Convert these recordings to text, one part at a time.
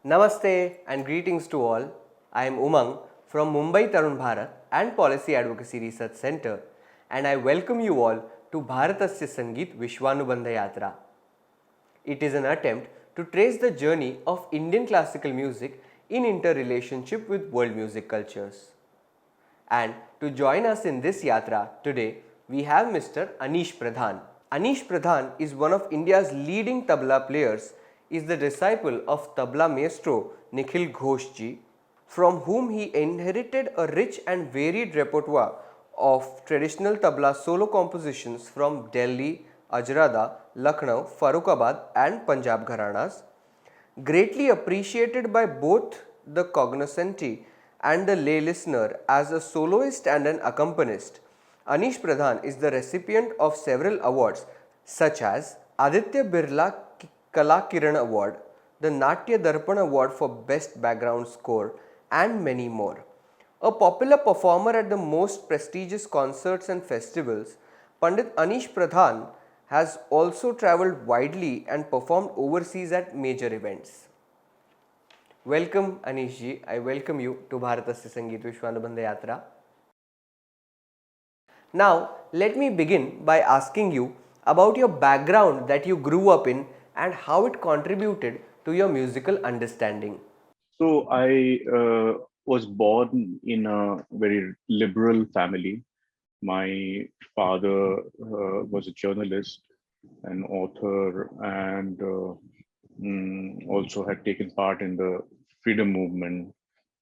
Namaste and greetings to all. I am Umang from Mumbai Tarun Bharat and Policy Advocacy Research Centre, and I welcome you all to Bharatasya Sangeet Vishwanubandh Yatra. It is an attempt to trace the journey of Indian classical music in interrelationship with world music cultures. And to join us in this yatra today, we have Mr. Aneesh Pradhan. Aneesh Pradhan is one of India's leading tabla players, is the disciple of tabla maestro Nikhil Ghosh ji, from whom he inherited a rich and varied repertoire of traditional tabla solo compositions from Delhi, Ajrada, Lucknow, Farrukhabad and Punjab Gharanas, greatly appreciated by both the cognoscenti and the lay listener as a soloist and an accompanist. Aneesh Pradhan is the recipient of several awards such as Aditya Birla Kala Kiran Award, the Natya Darpan Award for Best Background Score and many more. A popular performer at the most prestigious concerts and festivals, Pandit Aneesh Pradhan has also travelled widely and performed overseas at major events. Welcome Aneesh ji, I welcome you to Bharatasya Sangeet Vishwanubandh Yatra. Now, let me begin by asking you about your background that you grew up in and how it contributed to your musical understanding. So I was born in a very liberal family. My father was a journalist, an author, and also had taken part in the freedom movement.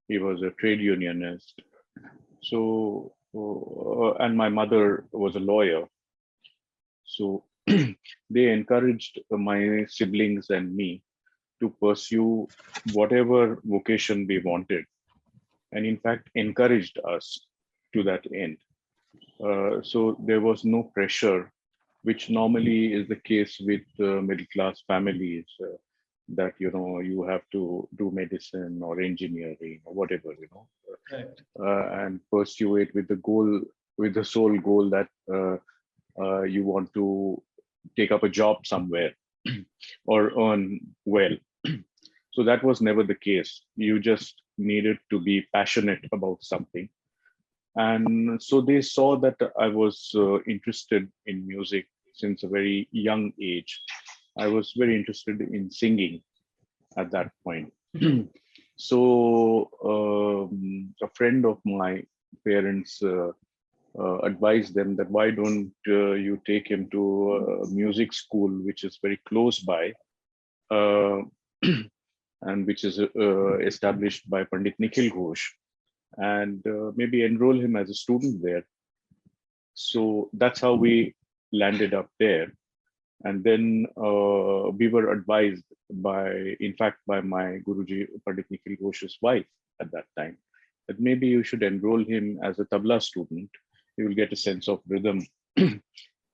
He was a trade unionist. So, and my mother was a lawyer. So they encouraged my siblings and me to pursue whatever vocation we wanted, and in fact encouraged us to that end. So there was no pressure, which normally is the case with middle class families, that you have to do medicine or engineering or whatever, Right. and pursue it with the goal, with the sole goal that you want to take up a job somewhere or earn well. So that was never the case. You just needed to be passionate about something. And so they saw that I was interested in music since a very young age. I was very interested in singing at that point. So a friend of my parents advised them that why don't you take him to a music school which is very close by, uh, and which is established by Pandit Nikhil Ghosh, and maybe enroll him as a student there. So that's how we landed up there. And then we were advised by, in fact, by my Guruji, Pandit Nikhil Ghosh's wife at that time, that maybe you should enroll him as a tabla student. He will get a sense of rhythm.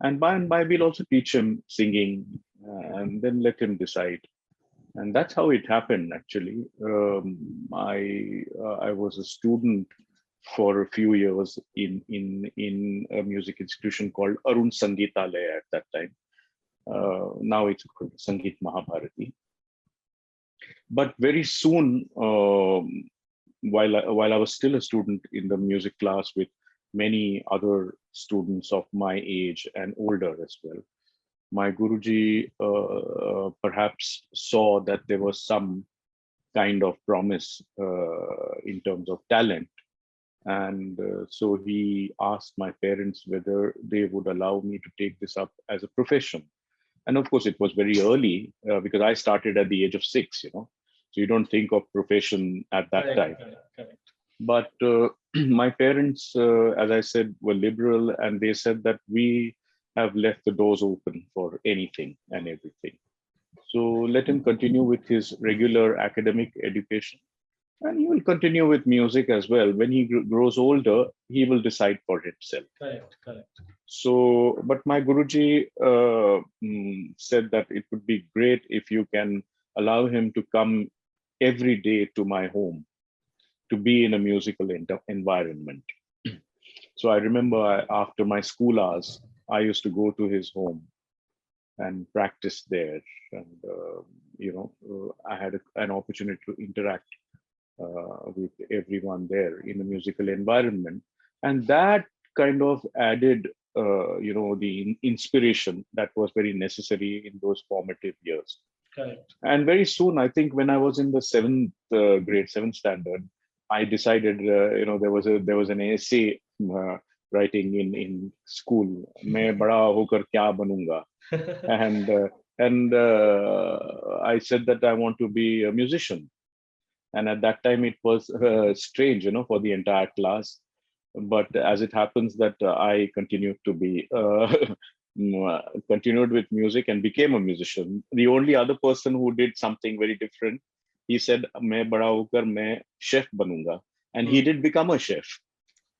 And by we'll also teach him singing, and then let him decide. And that's how it happened, actually. I was a student for a few years in a music institution called Arun Sangeetalaya at that time. Now it's called Sangeet Mahabharati. But very soon, while I was still a student in the music class with many other students of my age and older as well, my Guruji perhaps saw that there was some kind of promise in terms of talent. And so he asked my parents whether they would allow me to take this up as a profession. And of course, it was very early because I started at the age of 6, So you don't think of profession at that time. Correct. But my parents, as I said, were liberal, and they said that we have left the doors open for anything and everything. So let him continue with his regular academic education, and he will continue with music as well. When he grows older, he will decide for himself. Correct. So, but my Guruji said that it would be great if you can allow him to come every day to my home to be in a musical environment. So I remember after my school hours, I used to go to his home and practiced there. And I had an opportunity to interact with everyone there in a musical environment, and that kind of added the inspiration that was very necessary in those formative years. Correct. And very soon, I think when I was in the seventh standard, I decided, there was an essay writing in school, "मैं बड़ा होकर क्या बनूंगा," and I said that I want to be a musician. And at that time, it was strange, for the entire class. But as it happens that I continued to be continued with music and became a musician. The only other person who did something very different, he said, "मैं बड़ा होकर मैं chef बनूंगा," and he did become a chef.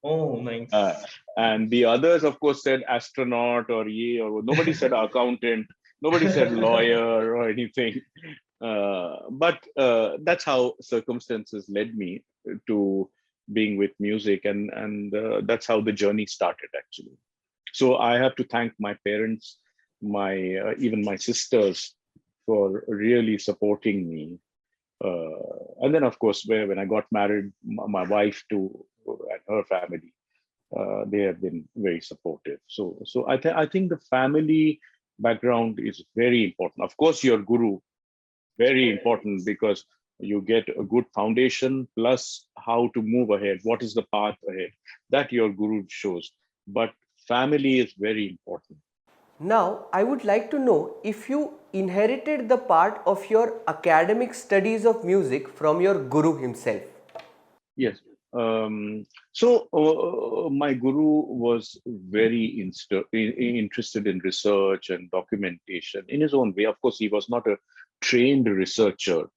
Oh, nice. And the others, of course, said astronaut or ye, or nobody said accountant, nobody said lawyer or anything. But that's how circumstances led me to being with music, and that's how the journey started, actually. So I have to thank my parents, my even my sisters, for really supporting me. And then, of course, when I got married, my wife too, and her family, they have been very supportive. So I think the family background is very important. Of course, your guru, very important, because you get a good foundation, plus how to move ahead, what is the path ahead, that your guru shows. But family is very important. Now, I would like to know if you inherited the part of your academic studies of music from your guru himself. Yes. So my guru was very interested in research and documentation in his own way. Of course, he was not a trained researcher,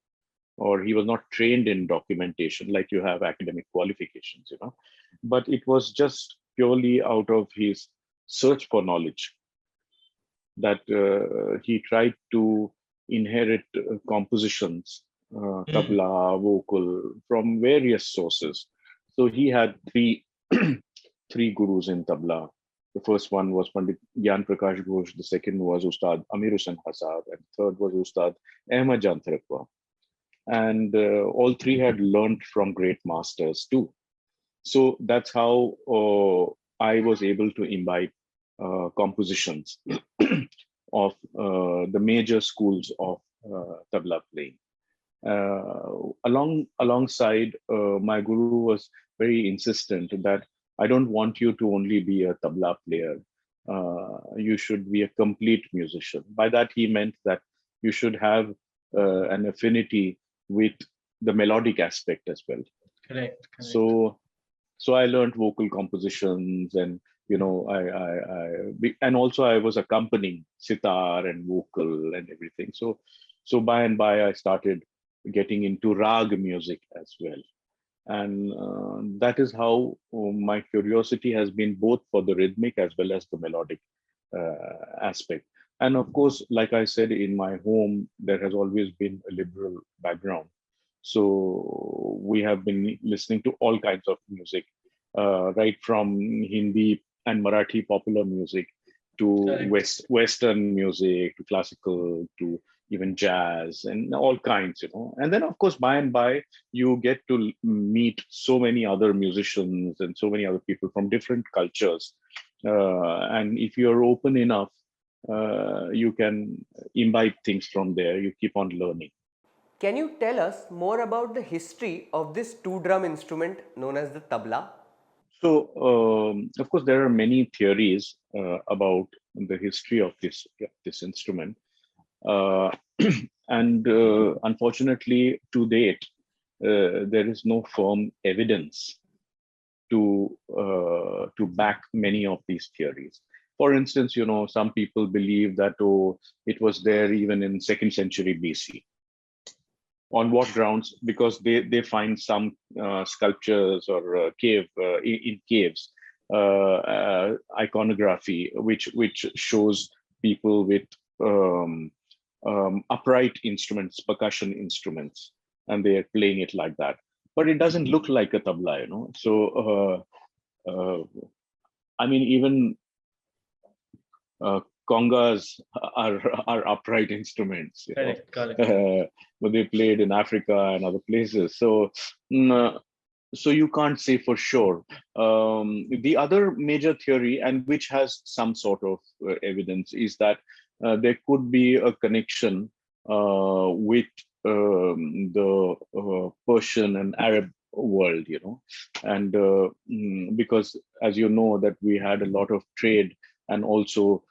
or he was not trained in documentation like you have academic qualifications, but it was just purely out of his search for knowledge that he tried to inherit compositions, tabla, vocal, from various sources. So he had three gurus in tabla. The first one was Pandit Gyan Prakash Ghosh. The second was Ustad Amir Hussain Hasab, and third was Ustad Ahmad Jan Tharakwa. And all three had learned from great masters too. So that's how I was able to imbibe compositions of the major schools of tabla playing. Alongside, my guru was very insistent that I don't want you to only be a tabla player. You should be a complete musician. By that, he meant that you should have an affinity with the melodic aspect as well. Correct. So I learned vocal compositions, and and also I was accompanying sitar and vocal and everything. So by and by I started getting into rag music as well, and that is how my curiosity has been, both for the rhythmic as well as the melodic aspect. And of course, like I said, in my home there has always been a liberal background. So we have been listening to all kinds of music, right from Hindi and Marathi popular music to Western music, to classical, to even jazz, and all kinds, And then, of course, by and by, you get to meet so many other musicians and so many other people from different cultures. And if you're open enough, you can imbibe things from there. You keep on learning. Can you tell us more about the history of this two-drum instrument known as the tabla? So, of course, there are many theories about the history of this instrument. And unfortunately, to date, there is no firm evidence to back many of these theories. For instance, some people believe that it was there even in 2nd century BC. On what grounds? Because they find some sculptures or in caves, iconography which shows people with upright instruments, percussion instruments, and they are playing it like that. But it doesn't look like a tabla, So, I mean, even congas are upright instruments, you know. Correct. But they played in Africa and other places. So, so you can't say for sure. The other major theory, and which has some sort of evidence, is that there could be a connection with the Persian and Arab world, you know, and because, as you know, that we had a lot of trade, and also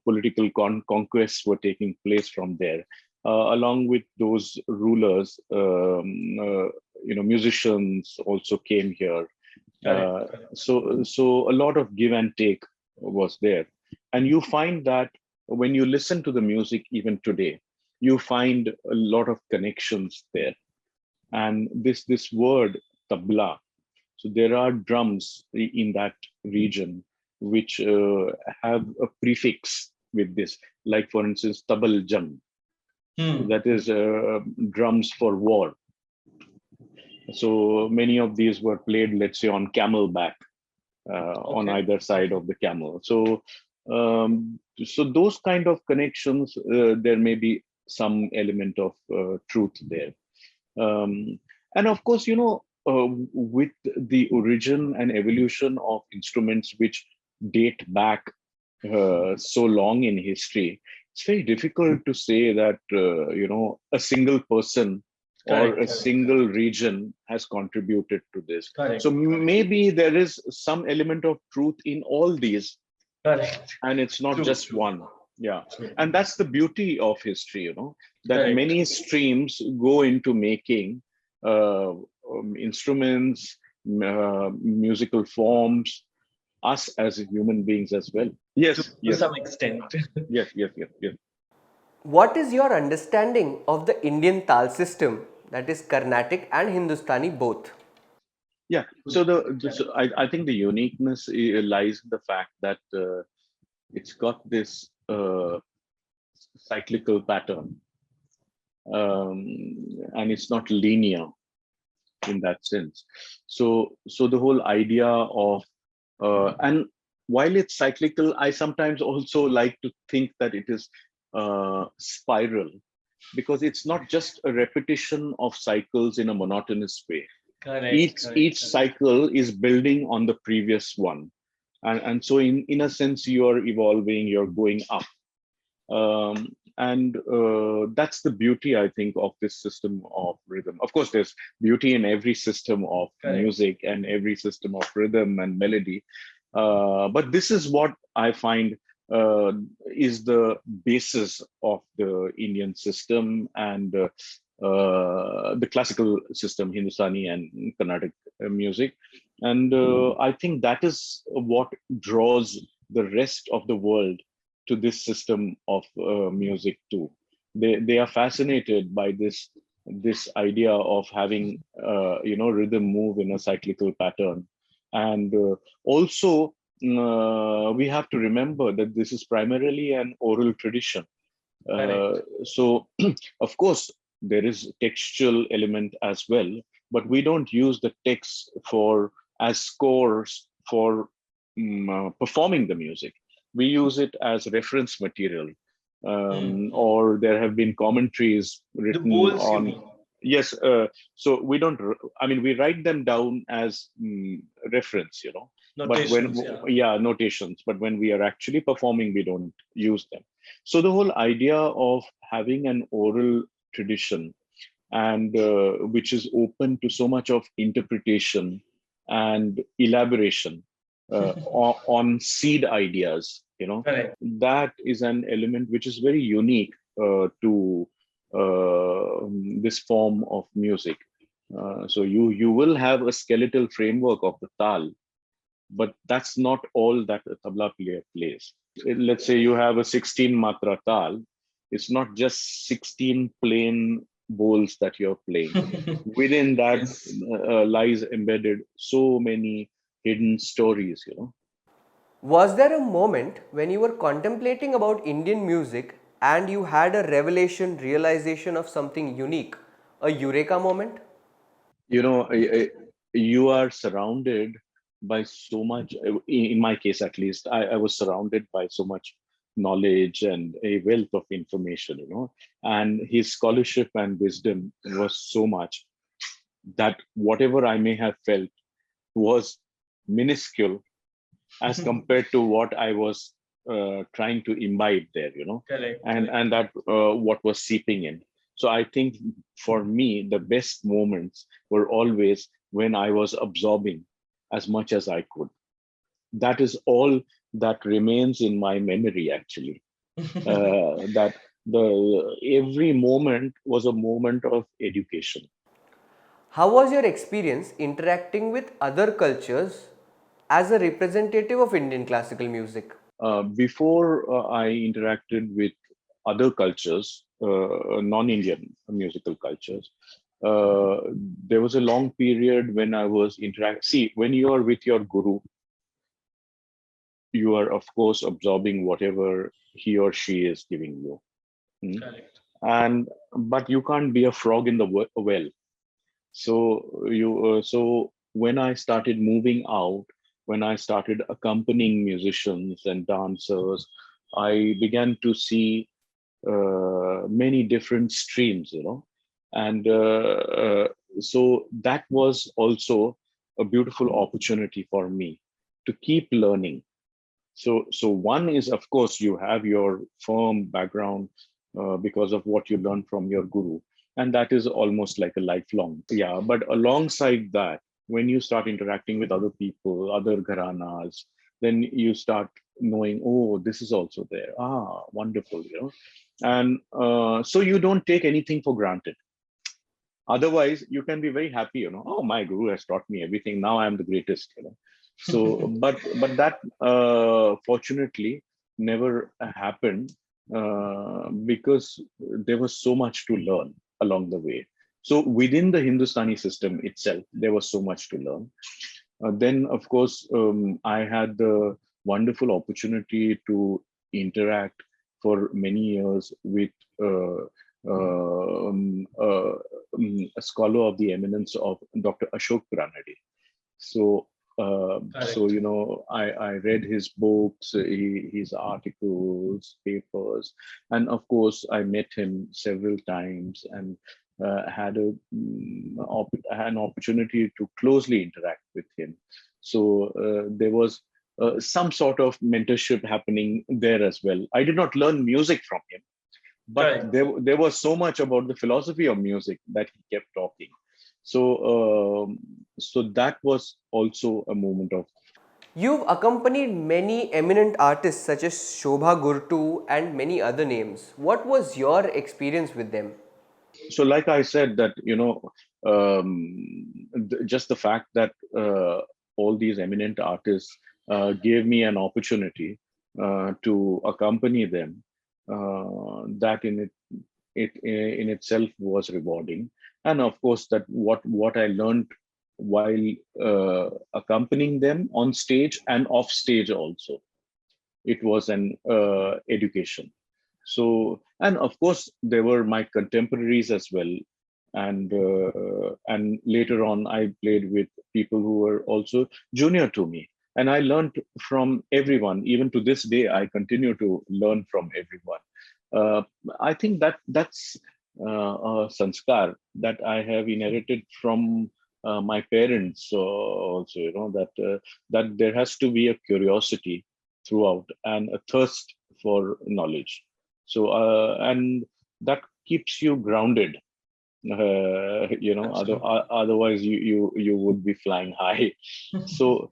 political conquests were taking place from there. Along with those rulers, you know, musicians also came here. So a lot of give and take was there, and you find that when you listen to the music even today, you find a lot of connections there. And this word tabla, so there are drums in that region which have a prefix with this, like for instance tabal jang, that is drums for war. So many of these were played, let's say, on camelback, on either side of the camel. So so those kind of connections, there may be some element of truth there. And of course, you know, with the origin and evolution of instruments which date back so long in history, it's very difficult to say that, you know, a single person or a single region has contributed to this. So maybe there is some element of truth in all these, and it's not just one. Yeah, and that's the beauty of history, you know, that many streams go into making instruments, musical forms, us as human beings as well. Yes, to some extent. Yes. What is your understanding of the Indian Tal system, that is Carnatic and Hindustani both? Yeah, so I think the uniqueness lies in the fact that it's got this cyclical pattern, and it's not linear in that sense. So the whole idea of and while it's cyclical, I sometimes also like to think that it is spiral, because it's not just a repetition of cycles in a monotonous way. Each cycle is building on the previous one, and so in a sense you are evolving, you're going up. And that's the beauty, I think, of this system of rhythm. Of course, there's beauty in every system of music and every system of rhythm and melody. But this is what I find is the basis of the Indian system and the classical system, Hindustani and Carnatic music. And I think that is what draws the rest of the world to this system of music too. They are fascinated by this idea of having you know, rhythm move in a cyclical pattern. And also we have to remember that this is primarily an oral tradition. So of course there is textual element as well, but we don't use the text for as scores for performing the music. We use it as reference material, or there have been commentaries written on. Yes, so we don't. I mean, we write them down as reference, you know. Notations, but when notations. But when we are actually performing, we don't use them. So the whole idea of having an oral tradition, and which is open to so much of interpretation and elaboration on seed ideas, you know, that is an element which is very unique to this form of music. So you will have a skeletal framework of the tal, but that's not all that a tabla player plays. Let's say you have a 16 matra tal. It's not just 16 plain bowls that you're playing. Within that lies embedded so many hidden stories, you know. Was there a moment when you were contemplating about Indian music and you had a realization of something unique, a Eureka moment? You know, you are surrounded by so much. In my case, at least, I was surrounded by so much knowledge and a wealth of information, and his scholarship and wisdom was so much that whatever I may have felt was minuscule as compared to what I was trying to imbibe there, Correct. and that what was seeping in. So I think for me, the best moments were always when I was absorbing as much as I could. That is all that remains in my memory, actually. That the every moment was a moment of education. How was your experience interacting with other cultures as a representative of Indian classical music? Before I interacted with other cultures, non-Indian musical cultures, uh, there was a long period when I was See, when you are with your guru, you are of course absorbing whatever he or she is giving you. Hmm? Correct. And but you can't be a frog in the well. So when I started moving out, when I started accompanying musicians and dancers, I began to see many different streams, and so that was also a beautiful opportunity for me to keep learning. So one is, of course, you have your firm background because of what you learn from your guru, and that is almost like a lifelong. Yeah, but alongside that, when you start interacting with other people, other gharanas, then you start knowing, oh, this is also there. Ah, wonderful, and so you don't take anything for granted. Otherwise, you can be very happy, oh, my guru has taught me everything. Now I am the greatest, So, but that fortunately never happened because there was so much to learn along the way. So within the Hindustani system itself, there was so much to learn. Then, of course, I had the wonderful opportunity to interact for many years with uh, a scholar of the eminence of Dr. Ashok Pranade. So, Correct. I read his books, his articles, papers, and of course, I met him several times and had an opportunity to closely interact with him. So there was some sort of mentorship happening there as well. I did not learn music from him, but Correct. there was so much about the philosophy of music that he kept talking. So that was also a moment of. You've accompanied many eminent artists such as Shobha Gurtu and many other names. What was your experience with them? So like I said that just the fact that all these eminent artists gave me an opportunity to accompany them, that it in itself was rewarding. And of course, that what I learned while accompanying them on stage and off stage also, it was an education. So, and of course, there were my contemporaries as well. And later on, I played with people who were also junior to me. And I learned from everyone. Even to this day, I continue to learn from everyone. Uh, I think that's a sanskar that I have inherited from my parents also, that there has to be a curiosity throughout and a thirst for knowledge. So, and that keeps you grounded. Otherwise you would be flying high. So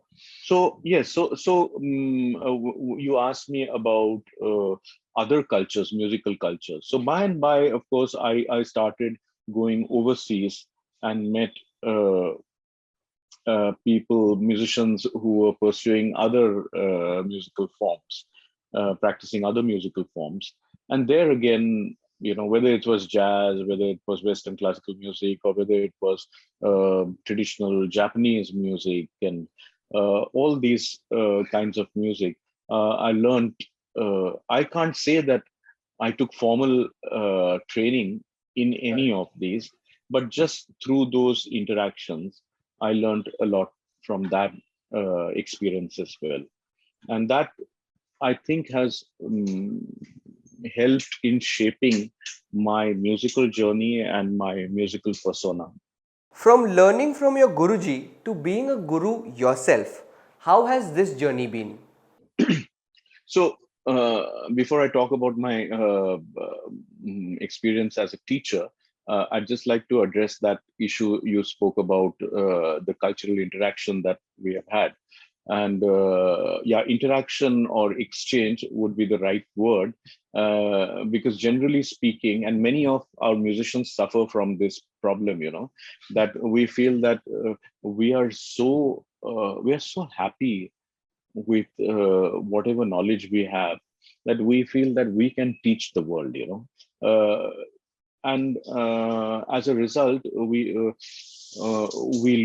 yes. You asked me about other cultures, musical cultures. So by and by, of course, I started going overseas and met people, musicians who were pursuing other musical forms, practicing other musical forms. And there again, whether it was jazz, whether it was Western classical music, or whether it was traditional Japanese music, and all these kinds of music, I learned. I can't say that I took formal training in any of these, but just through those interactions, I learned a lot from that experience as well. And that I think has helped in shaping my musical journey and my musical persona. From learning from your Guruji to being a guru yourself, how has this journey been? So, before I talk about my experience as a teacher, I'd just like to address that issue you spoke about, the cultural interaction that we have had. And yeah, interaction or exchange would be the right word, because generally speaking, and many of our musicians suffer from this problem, that we feel that we are so happy with whatever knowledge we have, that we feel that we can teach the world, and as a result, we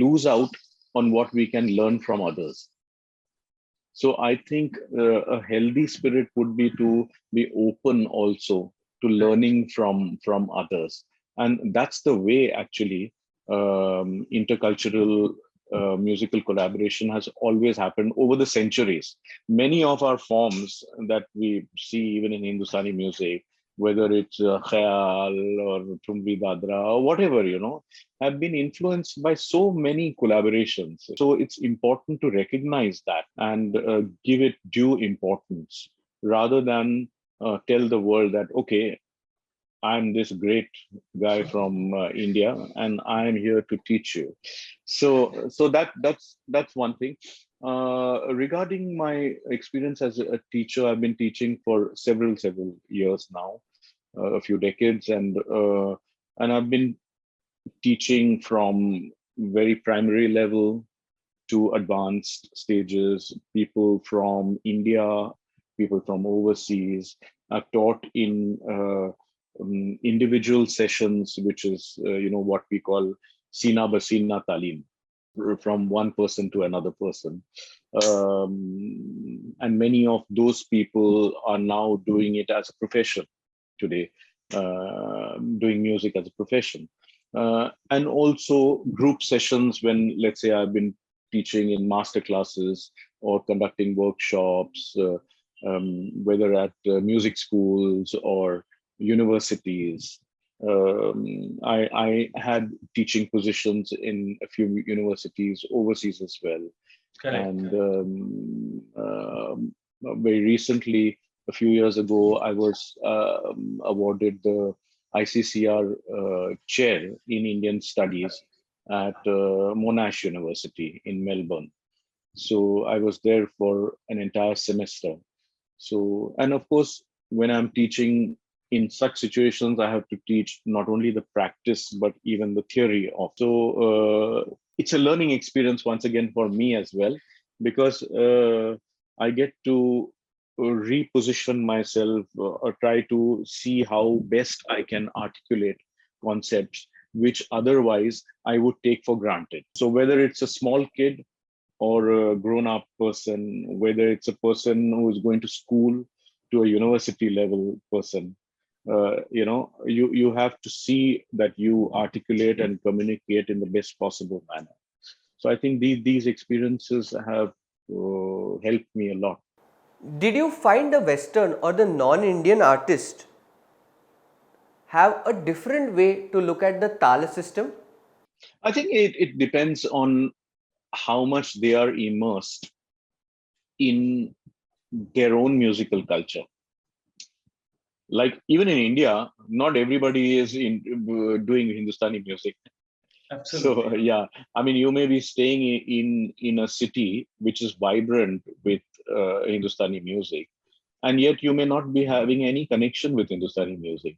lose out on what we can learn from others. So I think a healthy spirit would be to be open also to learning from others, and that's the way actually intercultural musical collaboration has always happened over the centuries. Many of our forms that we see even in Hindustani music, whether it's khayal or Tumbi Dadra or whatever, have been influenced by so many collaborations. So it's important to recognize that and give it due importance rather than tell the world that, okay, I'm this great guy from India and I'm here to teach you. So that's one thing. Regarding my experience as a teacher, I've been teaching for several years now, a few decades, and I've been teaching from very primary level to advanced stages, people from India, people from overseas. I've taught in individual sessions, which is what we call Sina Basina Talim, from one person to another person. And many of those people are now doing it as a profession today, doing music as a profession. And also group sessions when, let's say, I've been teaching in master classes or conducting workshops, whether at music schools or universities. I had teaching positions in a few universities overseas as well. Correct. And very recently, a few years ago, I was awarded the ICCR chair in Indian Studies at Monash University in Melbourne. So I was there for an entire semester. So, and of course, when I'm teaching in such situations, I have to teach not only the practice, but even the theory of. So it's a learning experience once again for me as well, because I get to reposition myself or try to see how best I can articulate concepts which otherwise I would take for granted. So whether it's a small kid or a grown-up person, whether it's a person who is going to school to a university level person, you have to see that you articulate and communicate in the best possible manner. So I think these experiences have helped me a lot. Did you find the Western or the non-Indian artist have a different way to look at the Tala system? I think it depends on how much they are immersed in their own musical culture. Like even in India, not everybody is doing Hindustani music. Absolutely. So yeah, I mean, you may be staying in a city which is vibrant with Hindustani music, and yet you may not be having any connection with Hindustani music.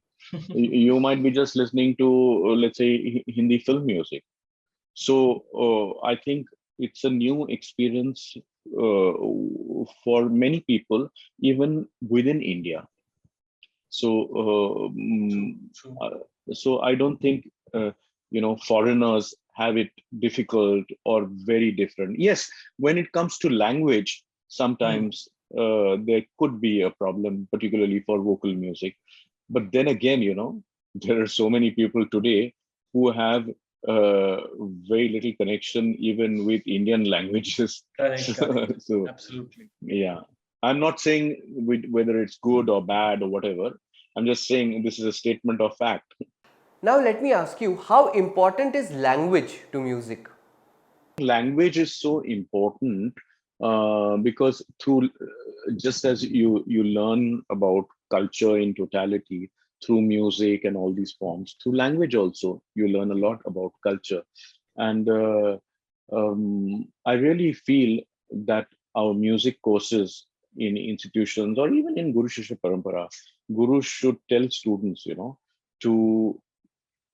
You might be just listening to, let's say, Hindi film music. So I think it's a new experience for many people, even within India. So True. so I don't think foreigners have it difficult or very different. Yes, when it comes to language, Hmm. sometimes there could be a problem, particularly for vocal music. But then again, there are so many people today who have very little connection even with Indian languages. Correct. Correct. So Absolutely. yeah. I'm not saying whether it's good or bad or whatever. I'm just saying this is a statement of fact. Now let me ask you, how important is language to music? Language is so important because through just as you learn about culture in totality through music and all these forms, through language also you learn a lot about culture. And I really feel that our music courses in institutions or even in Guru Shishya Parampara, gurus should tell students, to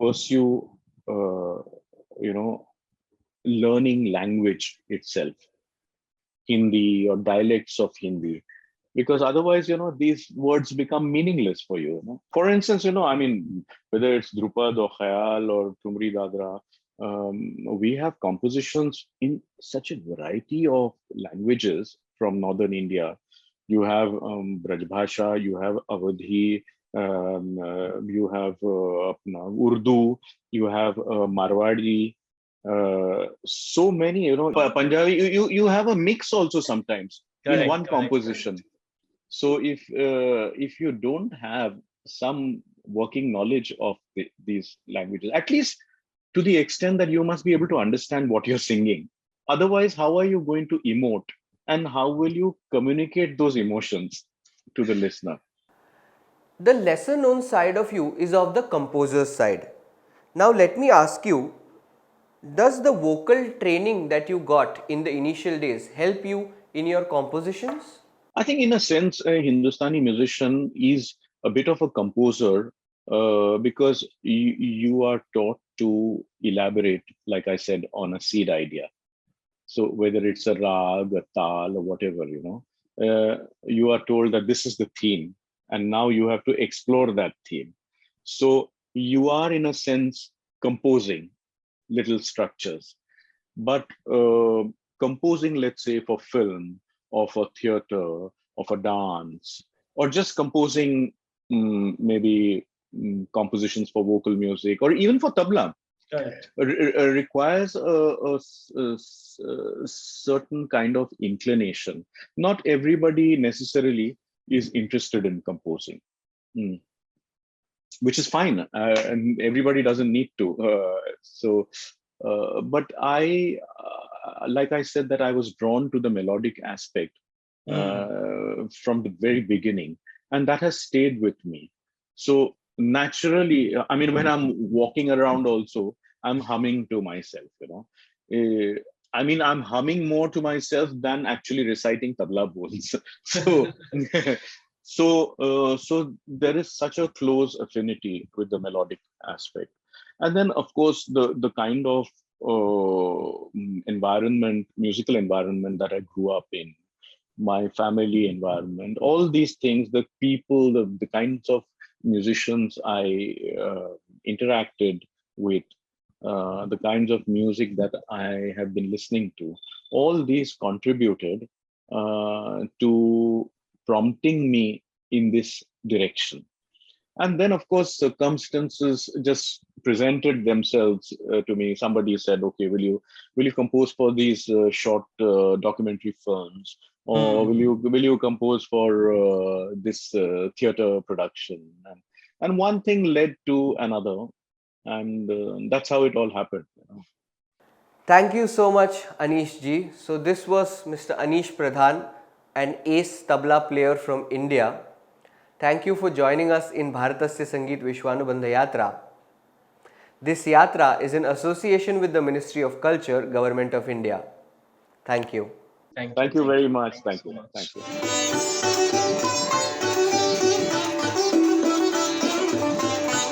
pursue, you know, learning language itself, Hindi or dialects of Hindi, because otherwise, these words become meaningless for you. For instance, I mean, whether it's Drupad or Khayal or Tumri Dadra, we have compositions in such a variety of languages from northern India. You have Brajbhasha, you have Awadhi, you have Urdu, you have Marwadi, so many, Punjabi. You have a mix also sometimes in one composition. So if you don't have some working knowledge of these languages, at least to the extent that you must be able to understand what you're singing. Otherwise, how are you going to emote, and how will you communicate those emotions to the listener? The lesser known side of you is of the composer's side. Now let me ask you, does the vocal training that you got in the initial days help you in your compositions? I think, in a sense, a Hindustani musician is a bit of a composer because you are taught to elaborate, like I said, on a seed idea. So whether it's a rag, a tal, or whatever, you are told that this is the theme, and now you have to explore that theme. So you are, in a sense, composing little structures. But composing, let's say, for film or for theater or for dance, or just composing maybe compositions for vocal music or even for tabla, requires a certain kind of inclination. Not everybody necessarily is interested in composing, which is fine, and everybody doesn't need to. But like I said, that I was drawn to the melodic aspect from the very beginning, and that has stayed with me. So naturally, I mean, when I'm walking around also, I'm humming to myself, I mean, I'm humming more to myself than actually reciting tabla bols. So, so there is such a close affinity with the melodic aspect. And then, of course, the kind of musical environment that I grew up in, my family environment, all these things, the people, the kinds of musicians I interacted with, the kinds of music that I have been listening to, all these contributed to prompting me in this direction. And then, of course, circumstances just presented themselves to me. Somebody said, "Okay, will you compose for these short documentary films, or will you compose for this theater production?" And one thing led to another, and that's how it all happened. Thank you so much, Aneesh ji. So this was Mr. Aneesh Pradhan, an ace tabla player from India. Thank you for joining us in Bharatasya Sangeet Vishwanubandh Yatra. This yatra is in association with the Ministry of Culture, Government of India. Thank you. Thank you very much. Thank you. Thank you.